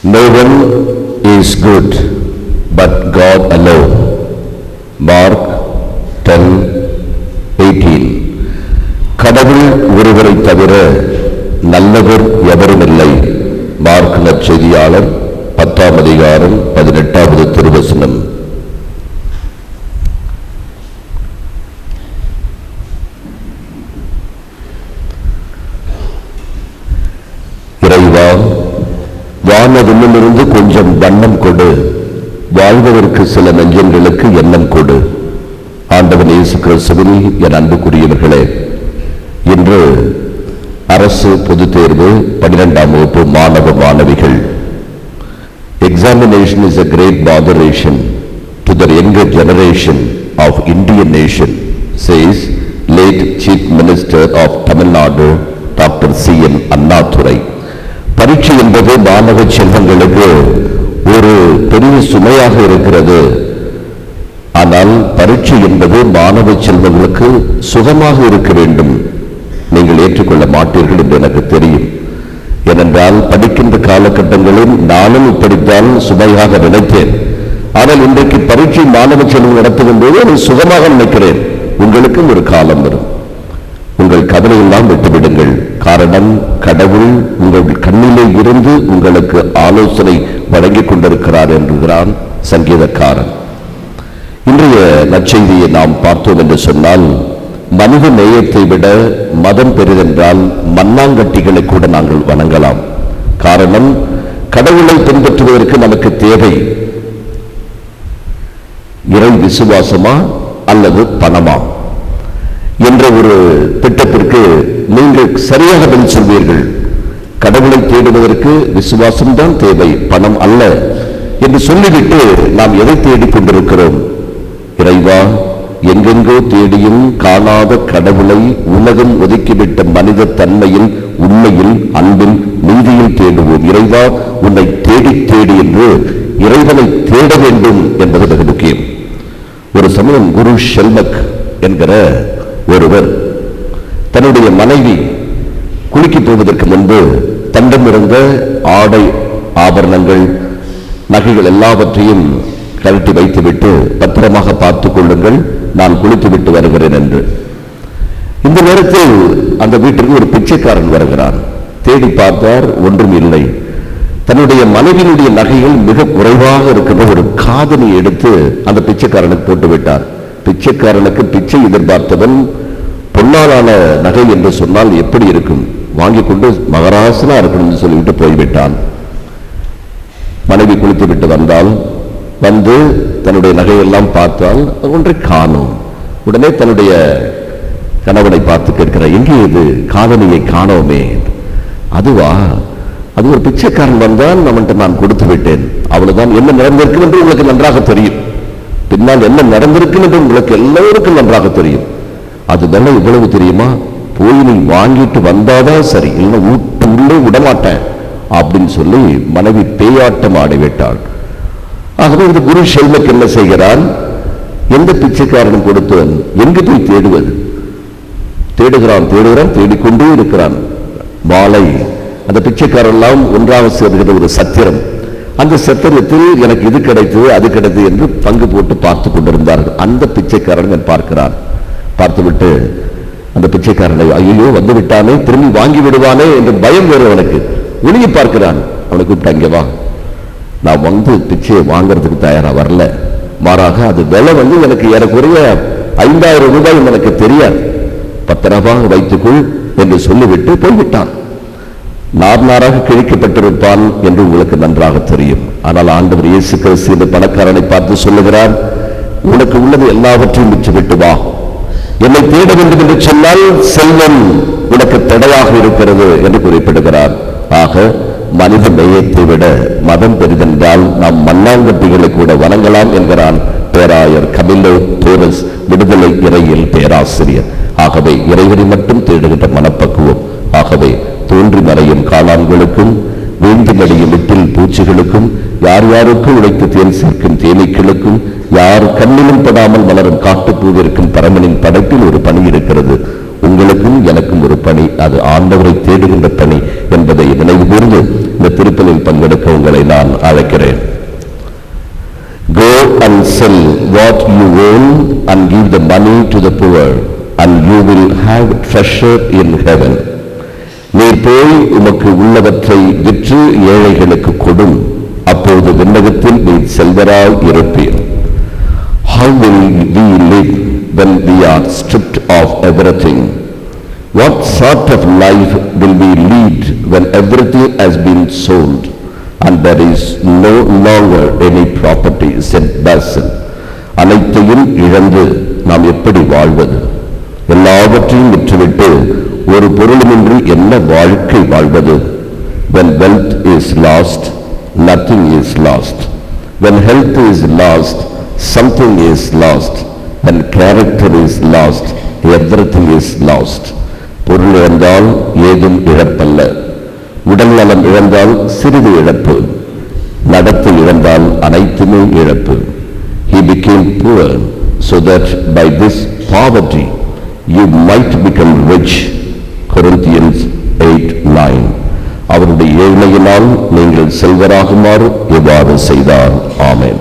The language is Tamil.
No one is good but God alone. Mark 10:18. கடவுள் ஒருவரை தவிர நல்லவர் எவருமில்லை. மார்க் நற்செய்தியாளர் 10ஆம் அதிகாரம் 18வது திருவசனம். இறைவா, வானவில்லிருந்து கொஞ்சம் வண்ணம் கொடு, வாழ்வதற்கு சில நெஞ்சங்களுக்கு எண்ணம் கொடு. ஆண்டவன் இயேசு கிறிஸ்துவில் என் அன்புக்குரியவர்களே, இன்று அரசு பொதுத் தேர்வு 12ஆம் வகுப்பு மாணவ மாணவிகள். Examination is a great botheration to the younger generation of Indian nation, says late Chief Minister of Tamil Nadu, Dr. C.N. Annadurai. பரீட்சை என்பது மாணவ செல்வங்களுக்கு ஒரு பெரிய சுமையாக இருக்கிறது. ஆனால் பரீட்சை என்பது மாணவ செல்வங்களுக்கு சுகமாக இருக்க வேண்டும். நீங்கள் ஏற்றுக்கொள்ள மாட்டீர்கள் என்று எனக்கு தெரியும். ஏனென்றால் படிக்கின்ற காலகட்டங்களில் நானும் இப்படித்தான் சுமையாக நினைத்தேன். ஆனால் இன்றைக்கு பரீட்சை மாணவ செல்வம் நடத்தும் போது அதை சுகமாக நினைக்கிறேன். உங்களுக்கும் ஒரு காலம் வரும். உங்கள் கவலையெல்லாம் விட்டுவிடுங்கள். காரணம், கடவுள் உங்கள் கண்ணிலே இருந்து உங்களுக்கு ஆலோசனை வழங்கிக் கொண்டிருக்கிறார் என்கிறான் சங்கீதக்காரன். இன்றைய நற்செய்தியை நாம் பார்த்தோம் என்று சொன்னால், மனித நேயத்தை விட மதம் பெரிதென்றால் மண்ணாங்கட்டிகளை கூட நாங்கள் வணங்கலாம். காரணம், கடவுளை பின்பற்றுவதற்கு நமக்கு தேவை இறை விசுவாசமா அல்லது பணமா என்ற ஒரு திட்டத்திற்கு நீங்கள் சரியாக பதில் சொல்வீர்கள். கடவுளை தேடுவதற்கு விசுவாசம்தான் தேவை, பணம் அல்ல என்று சொல்லிவிட்டு நாம் எதை தேடிக் கொண்டிருக்கிறோம்? இறைவா, எங்கெங்கோ தேடியும் காணாத கடவுளை உலகம் ஒதுக்கிவிட்ட மனித தன்மையில், உண்மையில், அன்பில், நீதியில் தேடுவோம். இறைவா, உன்னை தேடி தேடி என்று இறைவனை தேட வேண்டும் என்பது மிக முக்கியம். ஒரு சமயம் குரு ஷெல்மக் என்கிற ஒருவர் தன்னுடைய மனைவி குளிக்க போவதற்கு முன்பு தன்னிடம் இருந்த ஆடை, ஆபரணங்கள், நகைகள் எல்லாவற்றையும் கழட்டி வைத்துவிட்டு, பத்திரமாக பார்த்துக் கொள்ளுங்கள், நான் குளித்து விட்டு வருகிறேன் என்று. இந்த நேரத்தில் அந்த வீட்டிற்கு ஒரு பிச்சைக்காரன் வருகிறான். தேடி பார்த்தார், ஒன்றும் இல்லை. தன்னுடைய மனைவியினுடைய நகைகள் மிக குறைவாக இருக்கிற ஒரு காதணி எடுத்து அந்த பிச்சைக்காரனுக்கு போட்டு விட்டார். பிச்சைக்காரனுக்கு பிச்சை எதிர்பார்த்தவன் பொன்னாலான நகை என்று சொன்னால் எப்படி இருக்கும், வாங்கி கொண்டு மகராசனா இருக்கணும்னு சொல்லிவிட்டு போய்விட்டான். மனைவி குளித்து விட்டு வந்தால், வந்து தன்னுடைய நகையெல்லாம் பார்த்தால் ஒன்றை காணோம். உடனே தன்னுடைய கணவனை பார்த்து கேட்கிறார், எங்கே இது காதணியை காணோமே? அதுவா, அது ஒரு பிச்சைக்காரன் வந்தால் அவன்கிட்ட நான் கொடுத்து விட்டேன், அவ்வளவுதான். என்ன நடந்திருக்கும் என்று உங்களுக்கு நன்றாக தெரியும். பின்னால் என்ன நடந்திருக்கும் என்று உங்களுக்கு எல்லோருக்கும் நன்றாக தெரியும். அது நல்ல இவ்வளவு தெரியுமா? போய் நீ வாங்கிட்டு வந்தாதான் சரி, இல்லை உள்ளே விடமாட்டேன் அப்படின்னு சொல்லி மனைவி பேயாட்டம் ஆடிவிட்டாள். ஆகவே இந்த குரு ஷெல்மக் என்ன செய்கிறான்? எந்த பிச்சைக்காரனும் கொடுத்தவன் எங்கு போய் தேடுவது? தேடுகிறான், தேடிக்கொண்டே இருக்கிறான். மாலை அந்த பிச்சைக்காரன் எல்லாம் ஒன்றாக சேர்கிற ஒரு சத்திரம். அந்த சத்திரத்தில் எனக்கு இது கிடைத்தது, அது கிடைத்தது என்று பங்கு போட்டு பார்த்து கொண்டிருந்தார்கள். அந்த பிச்சைக்காரன் பார்க்கிறான். பார்த்துவிட்டு அந்த பிச்சைக்காரனை, ஐயோ வந்து விட்டானே, திரும்பி வாங்கி விடுவானே என்று பயம் வேறு அவனுக்கு. ஒளியை பார்க்கிறான். அவனை கூப்பிட்டு, அங்கே வா, நான் வந்து பிச்சையை வாங்கறதுக்கு தயாரா வரல, மாறாக அது விலை எனக்கு ஏறக்குறைய 5000 ரூபாய் எனக்கு தெரியாது, பத்திரமாக வைத்துக்கொள் என்று சொல்லிவிட்டு போய்விட்டான். நாராக கிழிக்கப்பட்டிருப்பான் என்று உங்களுக்கு நன்றாக தெரியும். ஆனால் ஆண்டவர் இயேசு கிறிஸ்து இந்த பணக்காரனை பார்த்து சொல்லுகிறார், உனக்கு உள்ளது எல்லாவற்றையும் விட்டுவிட்டு வா, என்னை தேட வேண்டும் என்று சொன்னால் செல்வம் உனக்கு தடையாக இருக்கிறது என்று குறிப்பிடுகிறார். ஆக மனித நேயத்தை விட மதம் பெரிதென்றால் நாம் மண்ணாங்கட்டிகளை கூட வணங்கலாம் என்கிறான் பேராயர் கமிலோ தோரஸ், விடுதலை இறையில் பேராசிரியர். ஆகவே இறைவனை மட்டும் தேடுகின்ற மனப்பக்குவம். ஆகவே தோன்றி மறையும் காளான்களுக்கும் வீழ்ந்து மடியும் விட்டில் பூச்சிகளுக்கும், யார் யாருக்கு உழைத்து தேன் சேர்க்கும் தேனீக்களுக்கும், யார் கண்ணிலும் படாமல் மலரும் காட்டுப்பூவிற்கும் பரமனின் படைப்பில் ஒரு பணி இருக்கிறது. உங்களுக்கும் எனக்கும் ஒரு பணி, அது ஆண்டவரை தேடுகின்ற பணி என்பதை நினைவு கூர்ந்து இந்த திருப்பலில் பங்கெடுக்க உங்களை நான் அழைக்கிறேன். Go and sell what you own and give the money to the poor, and you will have treasure in heaven. நீர் போய் உமக்கு உள்ளவற்றை விற்று ஏழைகளுக்கு கொடும், அப்போது விண்ணகத்தில் நீர் Selvaraj இருப்பீர். How will we live when we are stripped of everything? What sort of life will we lead when everything has been sold and there is no longer any property? Said Basil. அனைத்தையும் இழந்து நாம் எப்படி வாழ்வது? எல்லாவற்றையும் விற்றுவிட்டு ஒரு பொருளுமின்றி என்ன வாழ்க்கை வாழ்வது? When wealth is lost, nothing is lost. When health is lost, something is lost. When character is lost, everything is lost. பொருள் இழந்தால் ஏதும் இழப்பல்ல. உடல் நலம் இழந்தால் சிறிது இழப்பு. நடத்தை இழந்தால் அனைத்துமே இழப்பு. He became poor so that by this poverty you might become rich. Corinthians 8:9. அவருடைய ஏழ்மையினால் நீங்கள் செல்வராகுமாறு எவ்வாறு செய்தார்? ஆமென்.